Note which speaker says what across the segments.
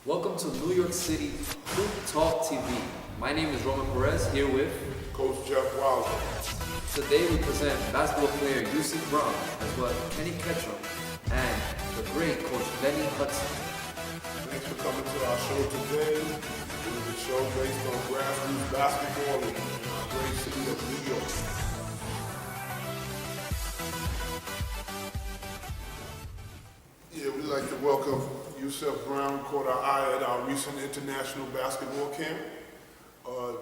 Speaker 1: Welcome to New York City Hoop Talk TV. My name is Roman Perez, here with
Speaker 2: Coach Jeff Wilder.
Speaker 1: Today we present basketball player Yusef Brown, as well as Kenny Ketchum, and the great Coach Lenny Hudson.
Speaker 2: Thanks for coming to our show today. It is a show based on grassroots basketball in the great city of New York. Yeah, we'd like to welcome Yusef Brown, caught our eye at our recent international basketball camp.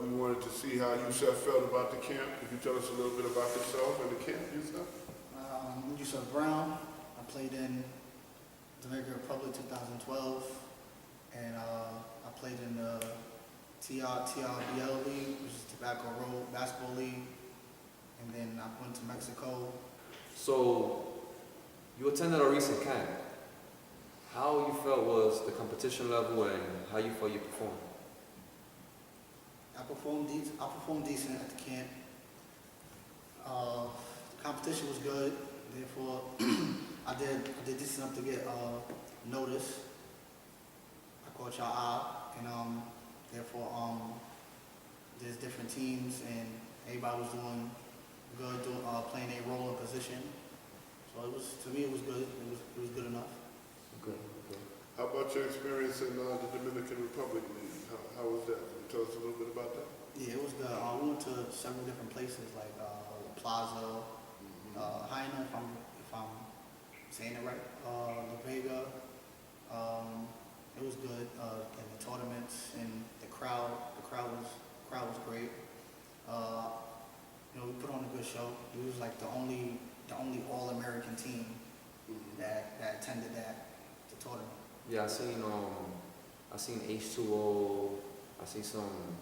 Speaker 2: We wanted to see how Yusef felt about the camp. Could you tell us a little bit about yourself and the camp, Yusef?
Speaker 3: I'm Yusef Brown. I played in Dominican Republic 2012, and I played in the TRBL League, which is Tobacco Road Basketball League, and then I went to Mexico.
Speaker 1: So, you attended our recent camp. How you felt was the competition level and how you felt you performed?
Speaker 3: I performed decent at the camp. The competition was good, therefore I did decent enough to get notice. I caught y'all eye, and therefore there's different teams and everybody was doing good, playing a role in position. So to me it was good. It was good enough.
Speaker 1: Good.
Speaker 2: How about your experience in the Dominican Republic League? How was that? Can you tell us a little bit about that?
Speaker 3: Yeah, it was good. We went to several different places like La Plaza. I don't know if I'm saying it right. La Vega. It was good. And the tournaments and the crowd. The crowd was great. We put on a good show. We was like the only All-American team that attended the tournament.
Speaker 1: Yeah, I seen H2O. I seen some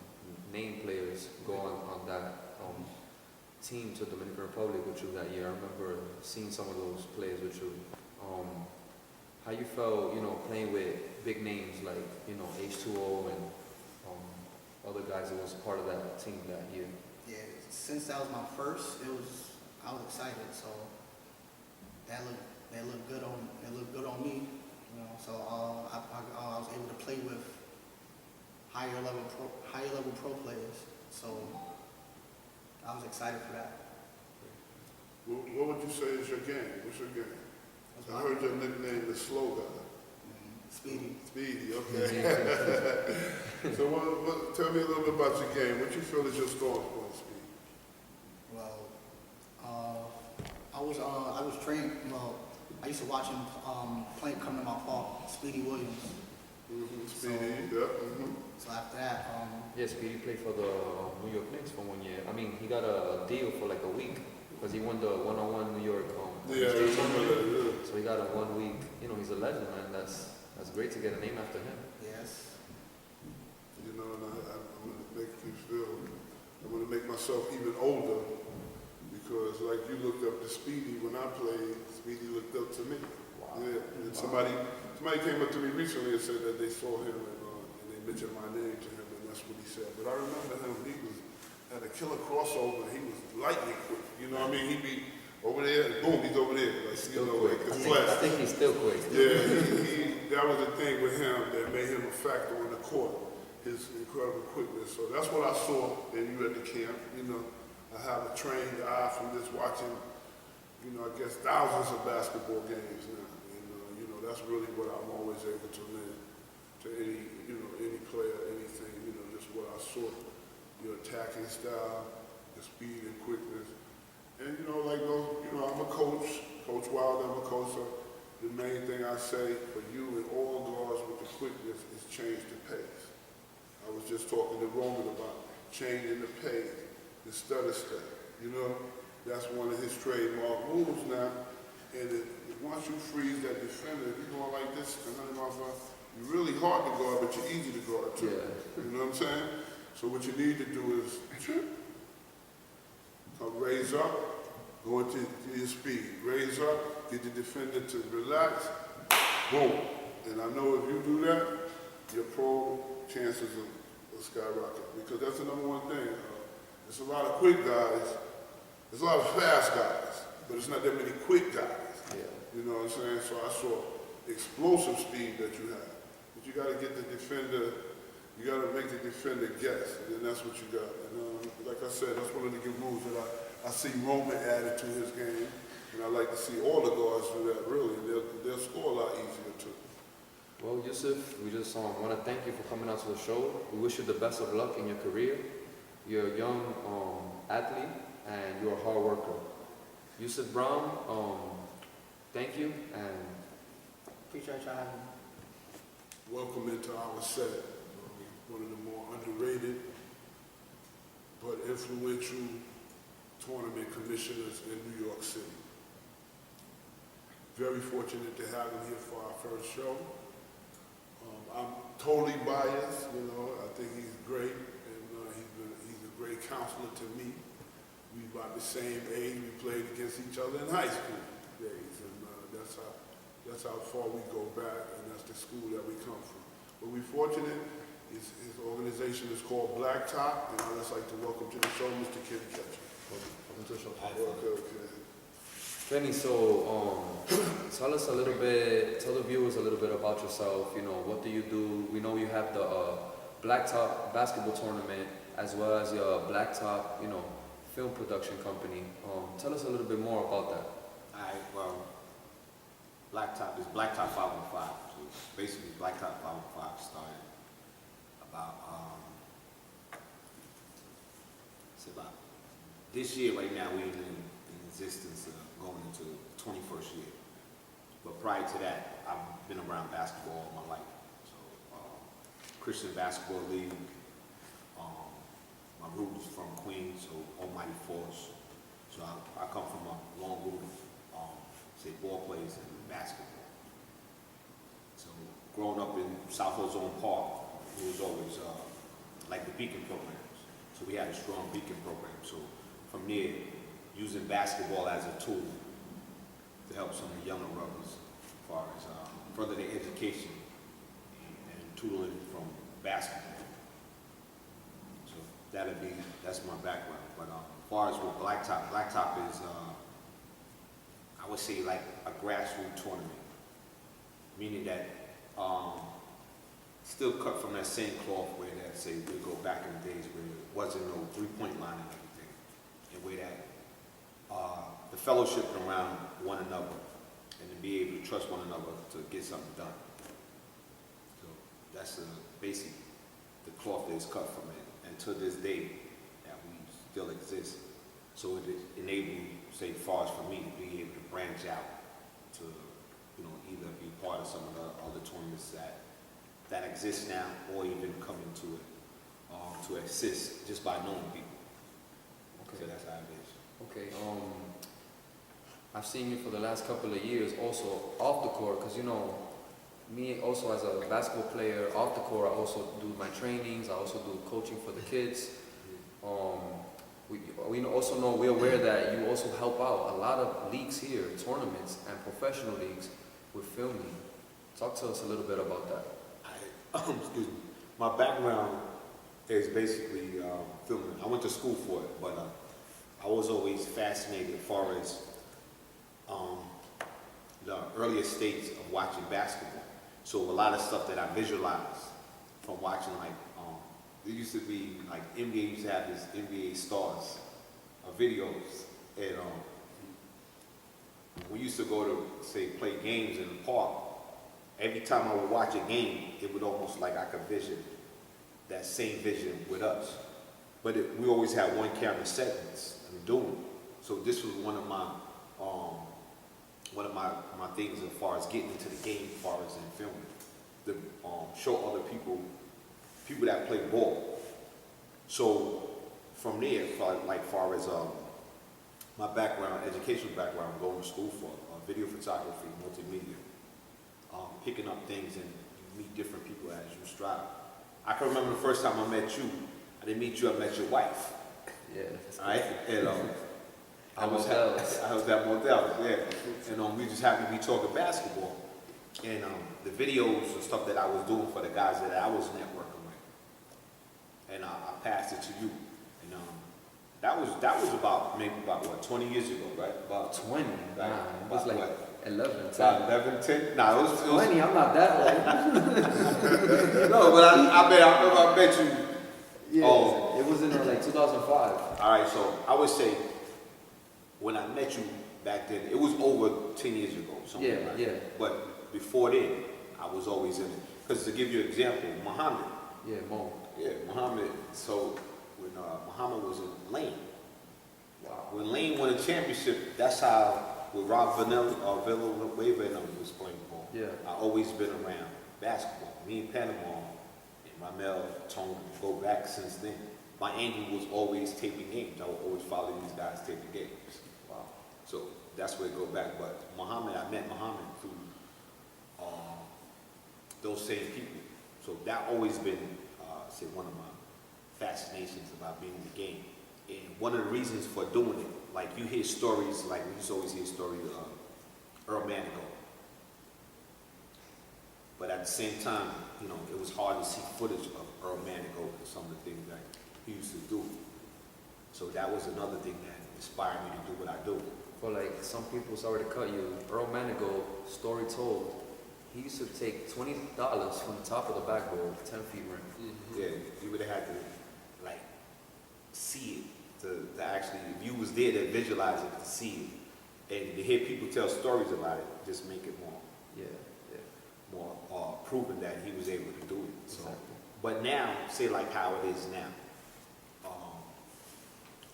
Speaker 1: name players go on that team to Dominican Republic with you that year. I remember seeing some of those players with you. How you felt, playing with big names like, H2O and other guys that was part of that team that year?
Speaker 3: Yeah, since that was my first, I was excited. So that looked good on me. So I was able to play with higher level pro players. So I was excited for that.
Speaker 2: What would you say is your game? What's your game? I heard your nickname is Slow Guy.
Speaker 3: Speedy.
Speaker 2: Speedy, okay. So tell me a little bit about your game. What you feel is your strong point, Speedy?
Speaker 3: Well, I was trained. Well, I used to watch him play come to my park, Speedy Williams.
Speaker 2: Speedy,
Speaker 3: So after that,
Speaker 1: Yeah, Speedy played for the New York Knicks for 1 year. I mean, he got a deal for like a week because he won the one-on-one New York
Speaker 2: yeah, I remember that, yeah.
Speaker 1: So he got a 1 week. He's a legend, man. That's great to get a name after him.
Speaker 3: yes.
Speaker 2: And I'm going to make you feel, I'm going to make myself even older because like you looked up to Speedy when I played, Speedy looked up to me.
Speaker 1: Wow.
Speaker 2: Yeah, and somebody came up to me recently and said that they saw him and they mentioned my name to him and that's what he said. But I remember him, he had a killer crossover, he was lightning quick, you know what I mean? He'd be over there, and boom, he's over there, like, like the flash.
Speaker 1: I think he's still quick.
Speaker 2: Yeah, that was the thing with him that made him a factor on the court, his incredible quickness. So that's what I saw in you at the camp. I have a trained eye from just watching, I guess thousands of basketball games now. And, that's really what I'm always able to lend to any player, anything, just what I saw. Your attacking style, your speed and quickness. And, I'm a coach, Coach Wilder, I'm a coach. So the main thing I say for you and all guards with the quickness is change the pace. I was just talking to Roman about changing the pace, the stutter step. That's one of his trademark moves now. And once you freeze that defender, if you're going like this, you're really hard to guard, but you're easy to guard too.
Speaker 1: Yeah.
Speaker 2: You know what I'm saying? So what you need to do is raise up, go into your speed. Raise up, get the defender to relax, boom. And I know if you do that, your pro chances will skyrocket. Because that's the number one thing. There's a lot of quick guys, there's a lot of fast guys, but it's not that many quick guys.
Speaker 1: Yeah.
Speaker 2: You know what I'm saying? So I saw explosive speed that you have. But you gotta get the defender, you gotta make the defender guess, and then that's what you got. And like I said, that's one of the good moves that I see Roman added to his game, and I like to see all the guards do that, really. They'll score a lot easier, too.
Speaker 1: Well, Yusef, we just want to thank you for coming out to the show. We wish you the best of luck in your career. You're a young athlete, and you're a hard worker. Yusef Brown, thank you, and
Speaker 3: Appreciate y'all having me.
Speaker 2: Welcome into our set. One of the more underrated but influential tournament commissioners in New York City. Very fortunate to have him here for our first show. I'm totally biased, you know. I think he's great, and he's a great counselor to me. We about the same age. We played against each other in high school days, and that's how far we go back, and that's the school that we come from. But we're fortunate. His organization is called Blacktop, and I'd just like to welcome to the show Mr. Ketchum.
Speaker 1: welcome to the show.
Speaker 2: Okay.
Speaker 1: Lenny, so tell us a little bit, tell the viewers a little bit about yourself. You know, what do you do? We know you have the Blacktop basketball tournament as well as your Blacktop, you know, film production company. Tell us a little bit more about that.
Speaker 4: Alright, well, Blacktop is Blacktop 515. So basically, Blacktop 515 started about, this year right now we're in existence going into the 21st year. But prior to that, I've been around basketball all my life. So, Christian Basketball League, my root is from Queens, so Almighty Force. So I come from a long root of, say, ball players and basketball. So growing up in South Ozone Park, it was always like the Beacon programs. So we had a strong Beacon program. So from there, using basketball as a tool to help some of the younger brothers as far as further their education and tutoring from basketball. So that's my background. But as far as with Blacktop is, I would say like a grassroots tournament, meaning that still cut from that same cloth where that, say, we go back in the days where it wasn't no three-point line and everything, and where that the fellowship around one another and to be able to trust one another to get something done. So that's basically the cloth that is cut from it, and to this day that we still exist. So it enabled, say, far as for me to be able to branch out to, you know, either be part of some of the other tournaments that exist now, or even come into it to assist just by knowing people.
Speaker 1: Okay.
Speaker 4: So that's how it is.
Speaker 1: Okay. I've seen you for the last couple of years also off the court, because you know, me also as a basketball player off the court, I also do my trainings, I also do coaching for the kids. We also know, we're aware that you also help out a lot of leagues here, tournaments and professional leagues with filming. Talk to us a little bit about that.
Speaker 4: Excuse me. My background is basically filming. I went to school for it, but I was always fascinated as far as the earlier stages of watching basketball. So a lot of stuff that I visualized from watching, like, there used to be, like, NBA used to have this NBA stars videos, and we used to go to, say, play games in the park. Every time I would watch a game, it would almost like I could vision that same vision with us. But we always had one camera segments and doing. So this was one of my things as far as getting into the game, as far as in filming, to show other people that play ball. So from there, far as my background, educational background, going to school for video photography, multimedia, picking up things and meet different people as you strive. I can remember the first time I met you. I didn't meet you, I met your wife.
Speaker 1: Yeah.
Speaker 4: All right, and I was at Model, yeah. And we just happened to be talking basketball, and the videos and stuff that I was doing for the guys that I was networking with, and I passed it to you, and that was about maybe what, 20 years ago, right? About
Speaker 1: 20? Nah, it was like
Speaker 4: what?
Speaker 1: 11, 10.
Speaker 4: About 11, 10? Nah, it was
Speaker 1: 20, I'm not that old.
Speaker 4: No, but I remember I met you.
Speaker 1: Yeah,
Speaker 4: Oh.
Speaker 1: it was in like 2005.
Speaker 4: All right, so I would say when I met you back then, it was over 10 years ago. Something
Speaker 1: Yeah,
Speaker 4: like
Speaker 1: yeah.
Speaker 4: that. But before then, I was always in it. Because to give you an example, Muhammad.
Speaker 1: Yeah, Mo.
Speaker 4: Yeah, Muhammad. So when Muhammad was in Lane,
Speaker 1: Wow.
Speaker 4: when Lane won a championship, that's how with Rob Villanueva and them was playing ball.
Speaker 1: Yeah.
Speaker 4: I always been around basketball. Me and Panama and Ramel, Tone go back since then. My angle was always taping games. I would always follow these guys taping games.
Speaker 1: Wow.
Speaker 4: So that's where it go back. But Muhammad, I met Muhammad through those same people. So that always been, say, one of my fascinations about being in the game. And one of the reasons for doing it, like you hear stories, like we used to always hear stories of Earl Manigault. But at the same time, you know, it was hard to see footage of Earl Manigault and some of the things that he used to do. So that was another thing that inspired me to do what I do.
Speaker 1: For like some people, sorry to cut you, Earl Manigault, story told, he used to take $20 from the top of the backboard, 10 feet rim.
Speaker 4: Yeah, you would have had to like see it to actually, if you was there to visualize it, to see it, and to hear people tell stories about it, just make it more proven that he was able to do it. So,
Speaker 1: Exactly.
Speaker 4: but now, say like how it is now,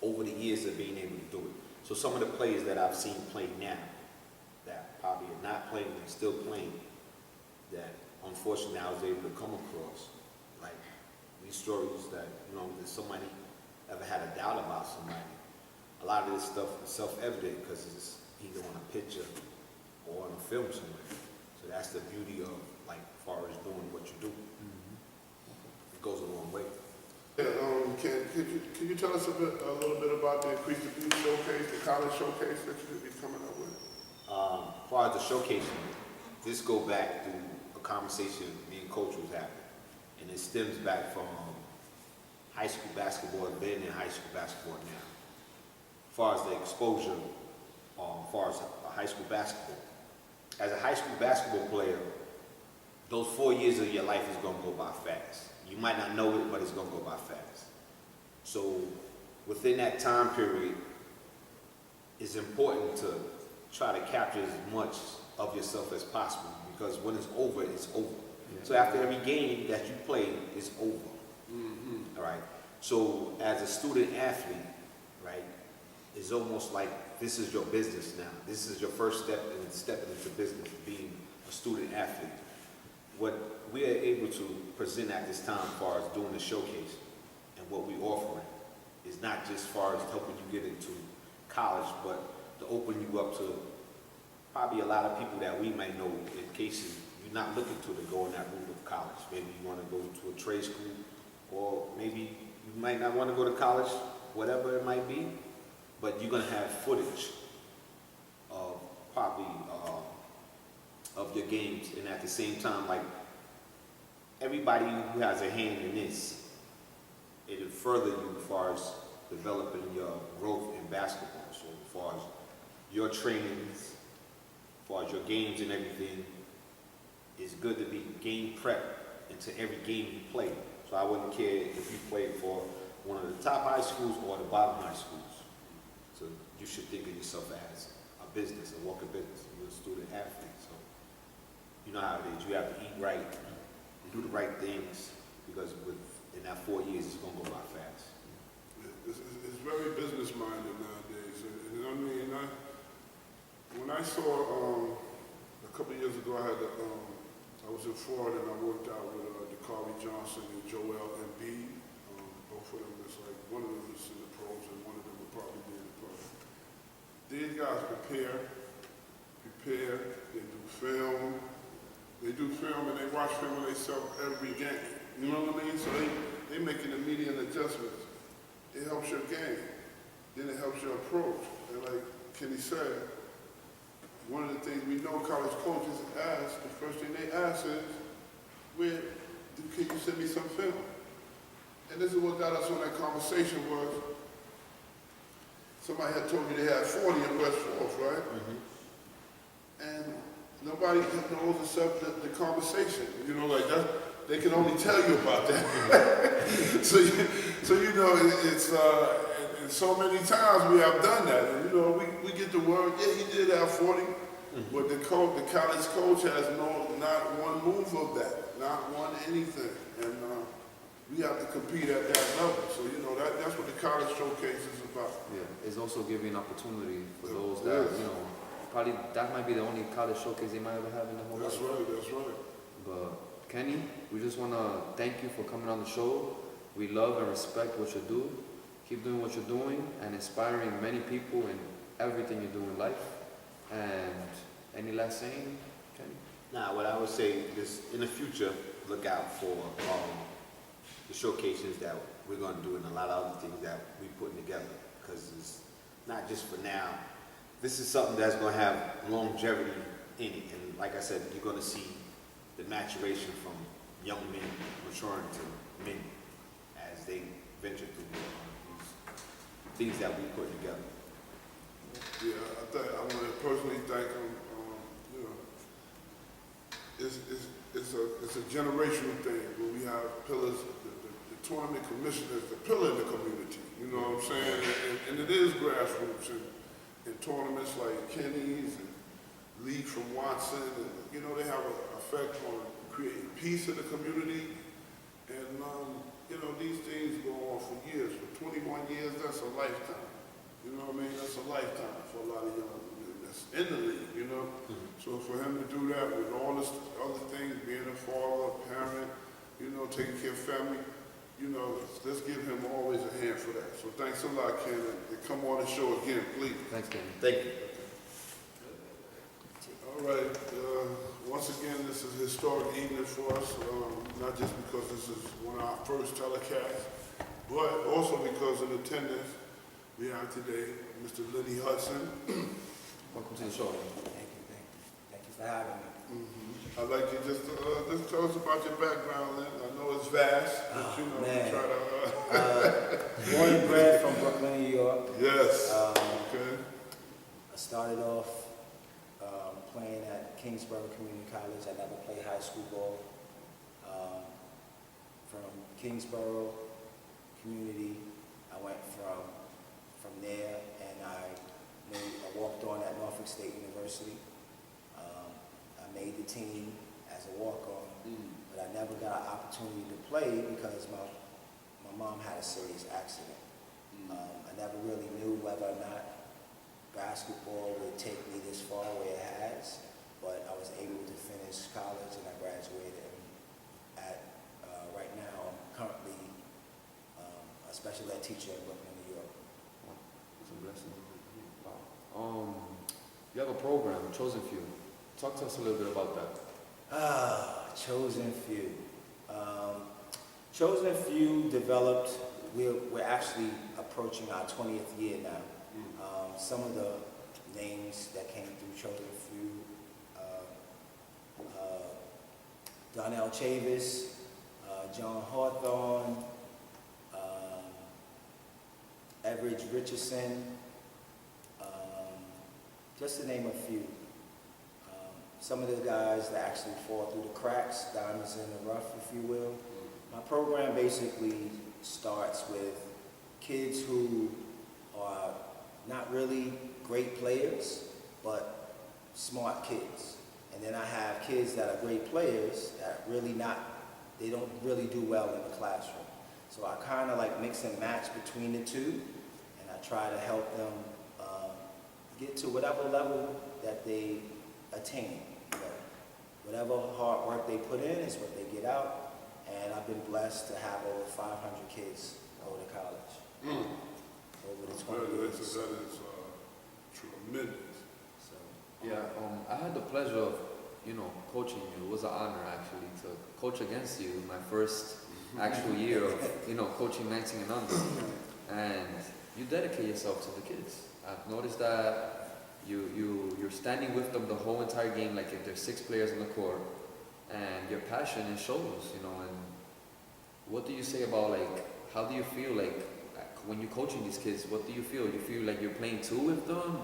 Speaker 4: over the years of being able to do it. So some of the players that I've seen play now, that probably are not playing and still playing, that unfortunately I was able to come across, like these stories that, you know, that somebody ever had a doubt about somebody. A lot of this stuff is self-evident because it's either on a picture or on a film somewhere. So that's the beauty of, like, as far as doing what you do. It goes a long way.
Speaker 2: Yeah, can you tell us a little bit about the Increase the View showcase, the college showcase that you'll be coming up with?
Speaker 4: As far as the showcasing, this go back through a conversation me and Coach was having, and it stems back from high school basketball then and high school basketball now. As far as the exposure, as far as high school basketball. As a high school basketball player, those 4 years of your life is going to go by fast. You might not know it, but it's going to go by fast. So within that time period, it's important to try to capture as much of yourself as possible, because when it's over, it's over.
Speaker 1: Yeah.
Speaker 4: So after every game that you play, it's over. All right. So as a student athlete, right, it's almost like this is your business now. This is your first step in stepping into business, being a student athlete. What we are able to present at this time, as far as doing the showcase and what we're offering, is not just as far as helping you get into college, but to open you up to probably a lot of people that we may know in cases you're not looking to go in that route of college. Maybe you want to go to a trade school, or maybe you might not want to go to college, whatever it might be, but you're going to have footage of probably of your games, and at the same time, like, everybody who has a hand in this, it'll further you as far as developing your growth in basketball. So as far as your trainings, as far as your games and everything, it's good to be game prep into every game you play. So I wouldn't care if you played for one of the top high schools or the bottom high schools. So you should think of yourself as a business, a walking business. You're a student athlete, so you know how it is. You have to eat right, do the right things, because in that 4 years, it's going to go by fast.
Speaker 2: It's very business-minded nowadays. And I mean, when I saw, a couple of years ago, I was in Florida and I worked out with DeCarly Johnson and Joel Embiid. Both of them is like, one of them is in the pros and one of them will probably be in the pros. These guys prepare, they do film and they watch film and they sell every game. You know what I mean? So they making immediate adjustments. It helps your game. Then it helps your approach. And like Kenny said, one of the things we know college coaches ask, the first thing they ask is, can you send me some film? And this is what got us on that conversation was, somebody had told me they had 40 in West Falls, right? And nobody knows except the conversation. You know, like they can only tell you about that. so you know, and so many times we have done that. And, you know, we get the word, yeah, he did have 40, but the college coach has not one move of that, not one anything. And we have to compete at that level. So, you know, that's what the college showcase is about.
Speaker 1: Yeah, it's also giving opportunity for those that, you know, probably that might be the only college showcase they might ever have in the whole
Speaker 2: That's
Speaker 1: life.
Speaker 2: right, that's right.
Speaker 1: But Kenny, we just want to thank you for coming on the show. We love and respect what you do. Keep doing what you're doing and inspiring many people in everything you do in life. And any last saying, Kenny?
Speaker 4: Now, what I would say is in the future, look out for the showcases that we're going to do and a lot of other things that we're putting together, because it's not just for now. This is something that's going to have longevity in it. And like I said, you're going to see the maturation from young men maturing to men as they venture through these things that we put together.
Speaker 2: Yeah, I want to personally thank him. You know, it's a generational thing where we have pillars. The tournament commissioner is the pillar in the community. You know what I'm saying? And it is grassroots and tournaments like Kenny's and League from Watson, and you know, they have an effect on creating peace in the community. And you know, these things go on for years. For 21 years, that's a lifetime. You know what I mean? That's a lifetime for a lot of young men that's in the league, you know? So for him to do that with all this other things, being a father, a parent, you know, taking care of family, you know, let's give him always a hand for that. So thanks a lot, Ken, and come on the show again, please.
Speaker 1: Thanks, Kenny.
Speaker 4: Thank you.
Speaker 2: All right, once again, this is a historic evening for us, not just because this is one of our first telecasts, but also because in attendance, we have today Mr. Lenny Hudson.
Speaker 1: Welcome to the show.
Speaker 5: Thank you for having me.
Speaker 2: I'd like you just tell us about your background, Lynn. I know it's vast, but you know,
Speaker 5: man.
Speaker 2: we try to.
Speaker 5: Born and bred from Brooklyn, New York.
Speaker 2: Yes.
Speaker 5: Okay. I started off playing at Kingsborough Community College. I never played high school ball. From Kingsborough Community, I went from there, and I walked on at Norfolk State University. I made the team as a walk-on, but I never got an opportunity to play because my mom had a serious accident. I never really knew whether or not basketball would take me this far where it has, but I was able to finish college and I graduated. Right now, I'm currently a special ed teacher in Brooklyn, New York.
Speaker 1: It's a blessing. Wow. You have a program, Chosen Few. Talk to us a little bit about that.
Speaker 5: Chosen Few. Chosen Few developed, we're actually approaching our 20th year now. Some of the names that came through Chosen Few, Donnell Chavis, John Hawthorne, Everett Richardson, just to name a few. Some of the guys that actually fall through the cracks, diamonds in the rough, if you will. My program basically starts with kids who are not really great players, but smart kids. And then I have kids that are great players that they don't really do well in the classroom. So I kind of like mix and match between the two, and I try to help them get to whatever level that they attain. You know, whatever hard work they put in is what they get out, and I've been blessed to have over 500 kids go to college over the 20 years.
Speaker 2: That is tremendous.
Speaker 5: So,
Speaker 1: Yeah, I had the pleasure of, coaching you. It was an honor actually to coach against you my first actual year of, coaching 19 and under. And you dedicate yourself to the kids. I've noticed that you're standing with them the whole entire game, like if there's 6 players on the court, and your passion it shows, and what do you say about how do you feel when you're coaching these kids? What do you feel? You feel like you're playing two with them?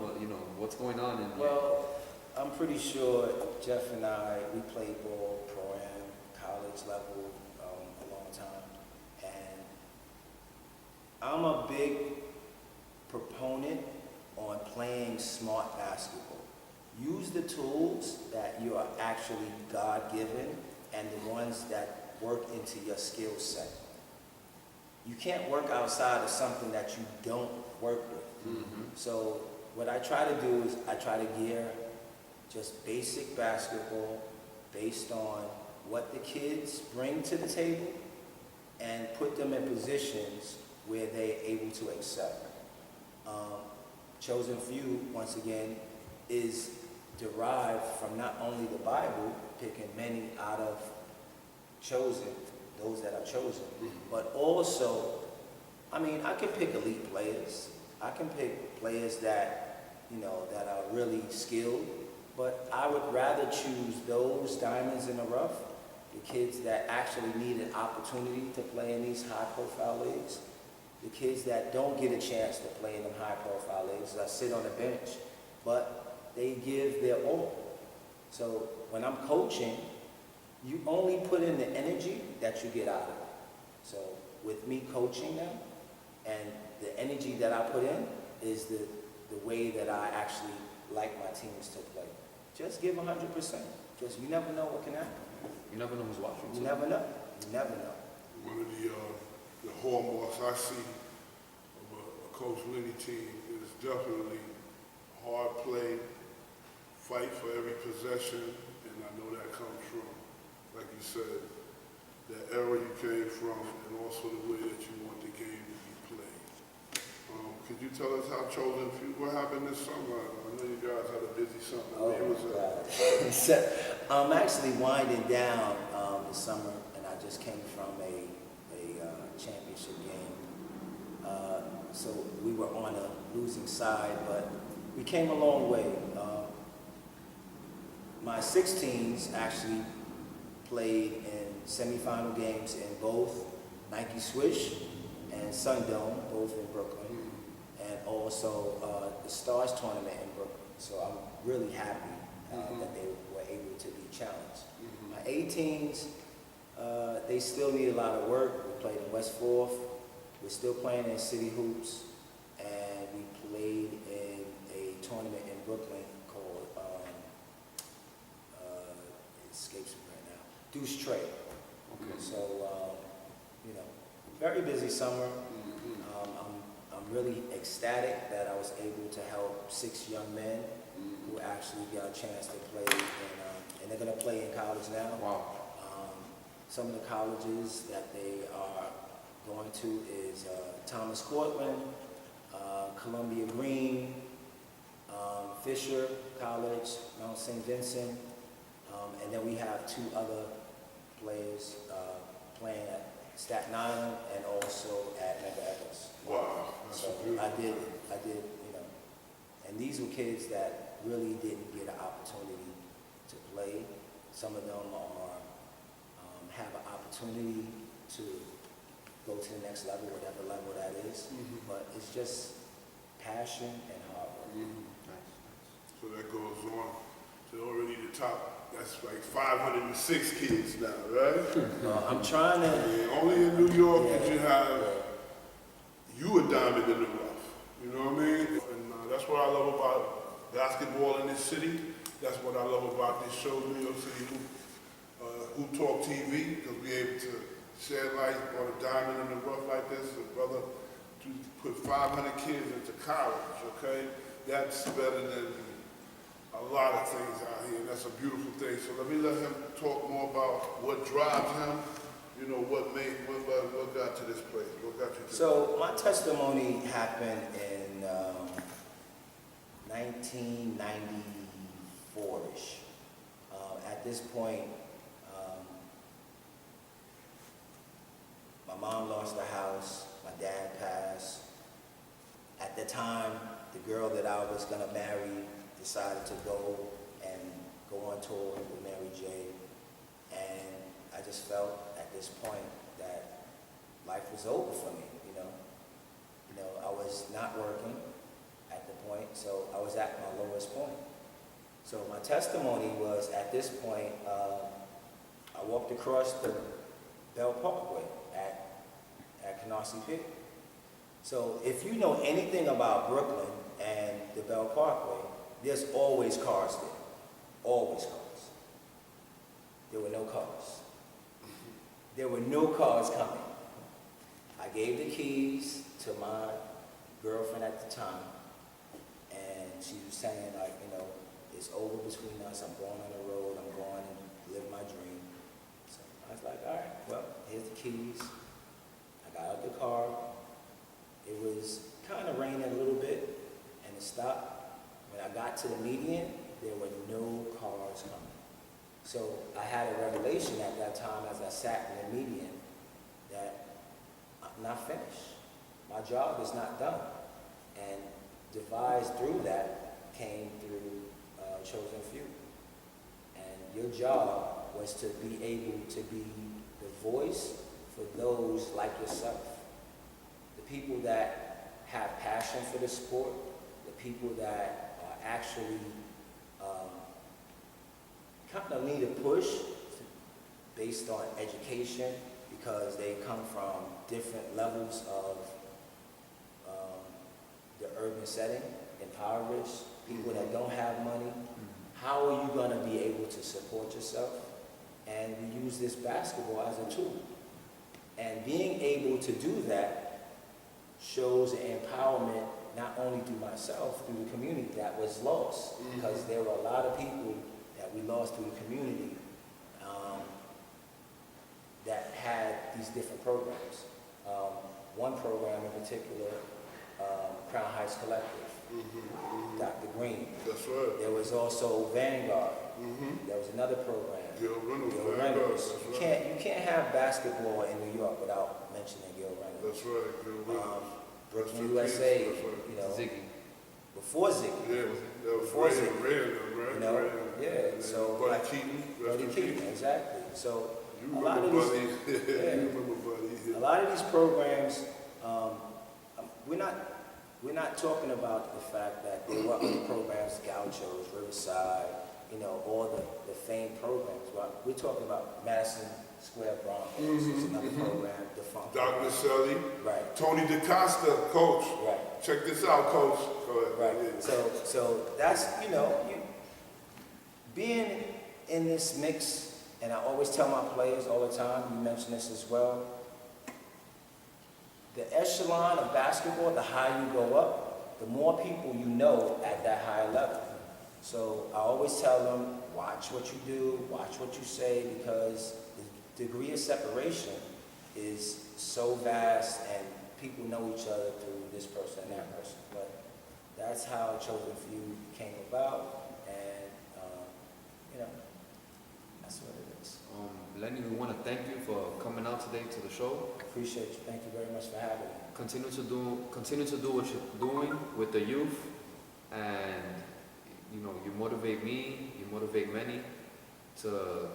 Speaker 1: What's going on?
Speaker 5: Well, I'm pretty sure Jeff and I, we played ball, pro-am, college, college level a long time. And I'm a big proponent on playing smart basketball. Use the tools that you are actually God-given and the ones that work into your skill set. You can't work outside of something that you don't work with.
Speaker 1: Mm-hmm.
Speaker 5: So what I try to do is I try to gear just basic basketball based on what the kids bring to the table and put them in positions where they're able to excel. Chosen Few, once again, is derived from not only the Bible, picking many out of chosen, those that are chosen, but also, I mean, I can pick elite players. I can pick players that, you know, that are really skilled, but I would rather choose those diamonds in the rough, the kids that actually need an opportunity to play in these high-profile leagues, the kids that don't get a chance to play in them high-profile leagues, that sit on the bench, but they give their all. So when I'm coaching, you only put in the energy that you get out of it. So with me coaching them, and the energy that I put in is the way that I actually like my teams to play. Just give 100%. Just, you never know what can happen.
Speaker 1: You never know who's watching.
Speaker 5: You
Speaker 1: too.
Speaker 5: never know. You never know.
Speaker 2: One of the hallmarks I see of a Coach Lenny team is definitely hard play, fight for every possession, and I know that comes from, like you said, the era you came from and also the way that you want the game to be played. Could you tell us how Chosen Few, what happened this summer? I know you guys had a busy summer.
Speaker 5: Oh,
Speaker 2: Where was that?
Speaker 5: so, I'm actually winding down this summer, and I just came from a championship game. So we were on a losing side, but we came a long way. My 16s actually played in semifinal games in both Nike Swish and Sundome, both in Brooklyn, and also the Stars tournament in Brooklyn. So I'm really happy that they were able to be challenged. My 18s, they still need a lot of work. We played in West 4th. We're still playing in City Hoops, and we played in a tournament in Brooklyn called, it escapes me right now, Deuce Trey.
Speaker 1: Okay.
Speaker 5: So, you know, very busy summer. I'm really ecstatic that I was able to help 6 young men who actually got a chance to play, and they're going to play in college now.
Speaker 1: Wow.
Speaker 5: Some of the colleges that they are going to is Thomas Cortland, Columbia Green, Fisher College, Mount St. Vincent, and then we have 2 other players playing at Staten Island and also at Mega Evans.
Speaker 2: Wow, that's
Speaker 5: So
Speaker 2: a beautiful
Speaker 5: I did, you know, and these were kids that really didn't get an opportunity to play. Some of them have an opportunity to go to the next level, whatever level that is. But it's just passion and hard work.
Speaker 1: Nice.
Speaker 2: So that goes on to already the top. That's like 506 kids now, right?
Speaker 5: I'm trying to.
Speaker 2: Yeah, only in New York
Speaker 5: Yeah.
Speaker 2: did you have you a diamond in the rough. You know what I mean? And that's what I love about basketball in this city. That's what I love about this show, New York City Who Talk TV, because we're able to shed light on a diamond in the rough like this. A brother to put 500 kids into college, okay? That's better than a lot of things out here, and that's a beautiful thing. So let me let him talk more about what drives him, you know, what got to this place, what got you to
Speaker 5: So my testimony happened in 1994-ish. At this point, my mom lost her house, my dad passed. At the time, the girl that I was gonna marry decided to go on tour with Mary J. And I just felt at this point that life was over for me, you know. I was not working at the point, so I was at my lowest point. So my testimony was, at this point, I I walked across the Bell Parkway at Canarsie Pier. So if you know anything about Brooklyn and the Bell Parkway, there's always cars there. Always cars. There were no cars. There were no cars coming. I gave the keys to my girlfriend at the time, and she was saying, like, you know, it's over between us. I'm going on the road. I'm going and live my dream. So I was like, all right, well, here's the keys. I got out the car. It was kind of raining a little bit, and it stopped. When I got to the median, there were no cars coming. So I had a revelation at that time as I sat in the median that I'm not finished. My job is not done. And devised through that came through Chosen Few. And your job was to be able to be the voice for those like yourself. The people that have passion for the sport, the people that are actually kind of need a push based on education because they come from different levels of the urban setting, impoverished, people that don't have money. How are you going to be able to support yourself? And we use this basketball as a tool. And being able to do that shows an empowerment not only through myself, through the community that was lost, because there were a lot of people that we lost through the community that had these different programs. One program in particular, Crown Heights Collective, Dr. Green.
Speaker 2: That's right.
Speaker 5: There was also Vanguard. There was another program.
Speaker 2: Gil Reynolds,
Speaker 5: Gil
Speaker 2: Vanguard,
Speaker 5: Reynolds.
Speaker 2: that's
Speaker 5: You can't have basketball in New York without mentioning Gil Reynolds.
Speaker 2: That's right, Gil Reynolds.
Speaker 5: Brooklyn,
Speaker 2: That's
Speaker 5: USA,
Speaker 2: that's right.
Speaker 5: you know,
Speaker 1: Ziggy.
Speaker 5: before Ziggy.
Speaker 2: Yeah, that was
Speaker 5: Before
Speaker 2: Ray,
Speaker 5: Ziggy.
Speaker 2: right?
Speaker 5: You know,
Speaker 2: Ray.
Speaker 5: yeah,
Speaker 2: And
Speaker 5: so,
Speaker 2: Buddy
Speaker 5: like,
Speaker 2: Keaton. rest
Speaker 5: Buddy
Speaker 2: in
Speaker 5: Keaton,
Speaker 2: peace.
Speaker 5: exactly. So
Speaker 2: You
Speaker 5: a lot of
Speaker 2: remember
Speaker 5: these,
Speaker 2: Buddy.
Speaker 5: yeah.
Speaker 2: You remember Buddy.
Speaker 5: a lot of these programs, we're not talking about the fact that there were other programs, Gauchos, Riverside, you know, all the famed programs. But we're talking about Madison Square Broncos, is another program, the Funk.
Speaker 2: Doc Maselli.
Speaker 5: Right,
Speaker 2: Tony DaCosta, coach.
Speaker 5: right.
Speaker 2: Check this out, coach. Go ahead.
Speaker 5: Right.
Speaker 2: Yeah.
Speaker 5: So that's, you know, being in this mix, and I always tell my players all the time, you mentioned this as well, the echelon of basketball, the higher you go up, the more people you know at that higher level. So I always tell them, watch what you do, watch what you say, because the degree of separation is so vast, and people know each other through this person and that person. But that's how Chosen Few came about, and you know, that's what it is.
Speaker 1: Lenny, we want to thank you for coming out today to the show.
Speaker 5: Appreciate you. Thank you very much for having me.
Speaker 1: Continue to do what you're doing with the youth, and you know, you motivate me, you motivate many to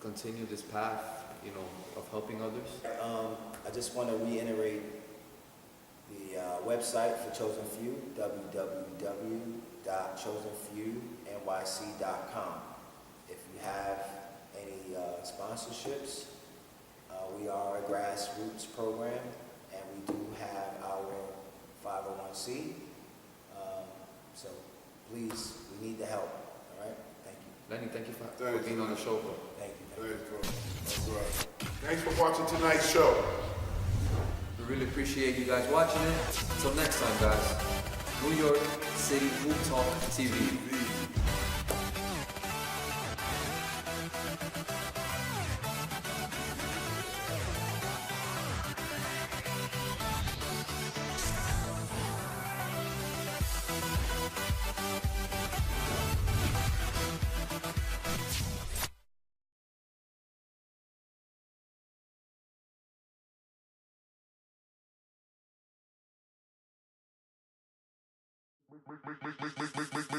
Speaker 1: continue this path, you know, of helping others.
Speaker 5: I just want to reiterate the website for Chosen Few, www.chosenfewnyc.com. If you have any sponsorships, we are a grassroots program, and we do have our 501c. So please, we need the help. All right? Thank you.
Speaker 1: Lenny, thank you for
Speaker 2: Thanks,
Speaker 1: being on the show, bro.
Speaker 5: Thank you.
Speaker 2: Thanks, bro. All right. Thanks for watching tonight's show.
Speaker 1: We really appreciate you guys watching it. Until next time, guys. New York City Hoop Talk TV.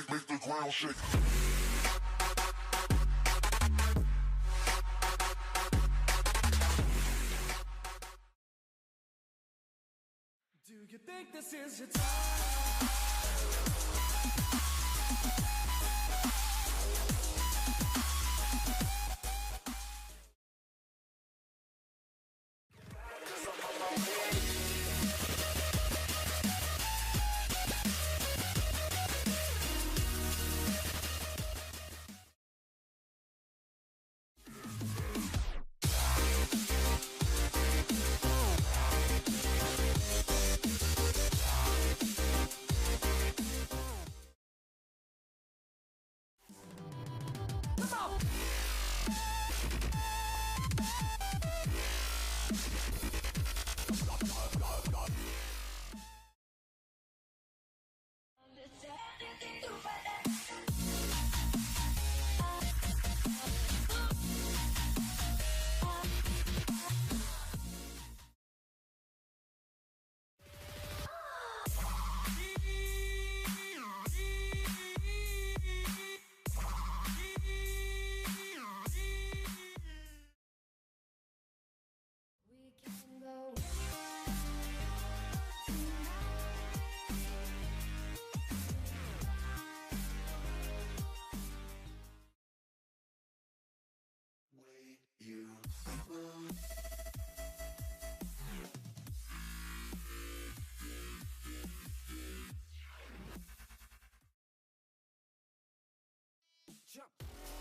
Speaker 6: Make the ground shake.
Speaker 7: Do you think this is your time? jump.